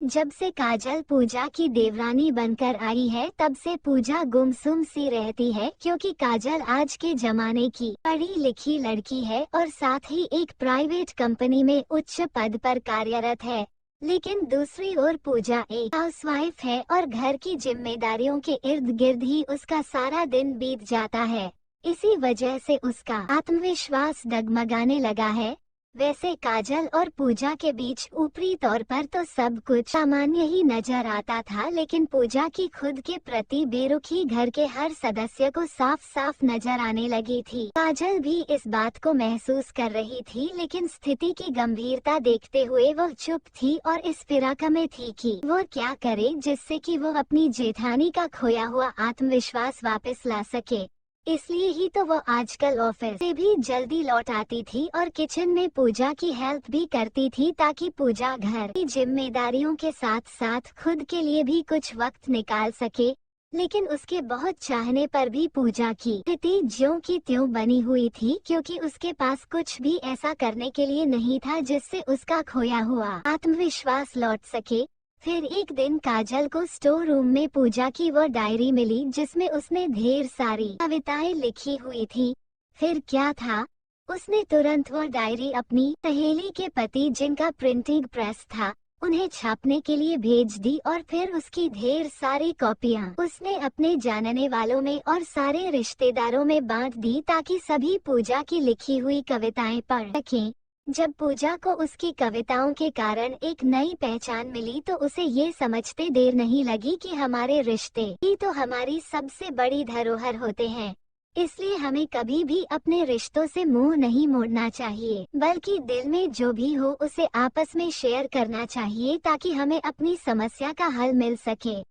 जब से काजल पूजा की देवरानी बनकर आई है तब से पूजा गुमसुम सी रहती है, क्योंकि काजल आज के जमाने की पढ़ी लिखी लड़की है और साथ ही एक प्राइवेट कंपनी में उच्च पद पर कार्यरत है। लेकिन दूसरी ओर पूजा एक हाउसवाइफ है और घर की जिम्मेदारियों के इर्द गिर्द ही उसका सारा दिन बीत जाता है। इसी वजह से उसका आत्मविश्वास डगमगाने लगा है। वैसे काजल और पूजा के बीच ऊपरी तौर पर तो सब कुछ सामान्य ही नजर आता था, लेकिन पूजा की खुद के प्रति बेरुखी घर के हर सदस्य को साफ साफ नजर आने लगी थी। काजल भी इस बात को महसूस कर रही थी, लेकिन स्थिति की गंभीरता देखते हुए वो चुप थी और इस फिराक में थी कि वो क्या करे जिससे कि वो अपनी जेठानी का खोया हुआ आत्मविश्वास वापस ला सके। इसलिए ही तो वो आजकल ऑफिस से भी जल्दी लौट आती थी और किचन में पूजा की हेल्प भी करती थी, ताकि पूजा घर की जिम्मेदारियों के साथ साथ खुद के लिए भी कुछ वक्त निकाल सके। लेकिन उसके बहुत चाहने पर भी पूजा की स्थिति ज्यों की त्यों बनी हुई थी, क्योंकि उसके पास कुछ भी ऐसा करने के लिए नहीं था जिससे उसका खोया हुआ आत्मविश्वास लौट सके। फिर एक दिन काजल को स्टोर रूम में पूजा की वो डायरी मिली जिसमें उसने ढेर सारी कविताएं लिखी हुई थी। फिर क्या था, उसने तुरंत वो डायरी अपनी सहेली के पति, जिनका प्रिंटिंग प्रेस था, उन्हें छापने के लिए भेज दी और फिर उसकी ढेर सारी कॉपियां उसने अपने जानने वालों में और सारे रिश्तेदारों में बांट दी, ताकि सभी पूजा की लिखी हुई कविताएं पढ़ सकें। जब पूजा को उसकी कविताओं के कारण एक नई पहचान मिली तो उसे ये समझते देर नहीं लगी कि हमारे रिश्ते ही तो हमारी सबसे बड़ी धरोहर होते हैं। इसलिए हमें कभी भी अपने रिश्तों से मुंह नहीं मोड़ना चाहिए, बल्कि दिल में जो भी हो उसे आपस में शेयर करना चाहिए, ताकि हमें अपनी समस्या का हल मिल सके।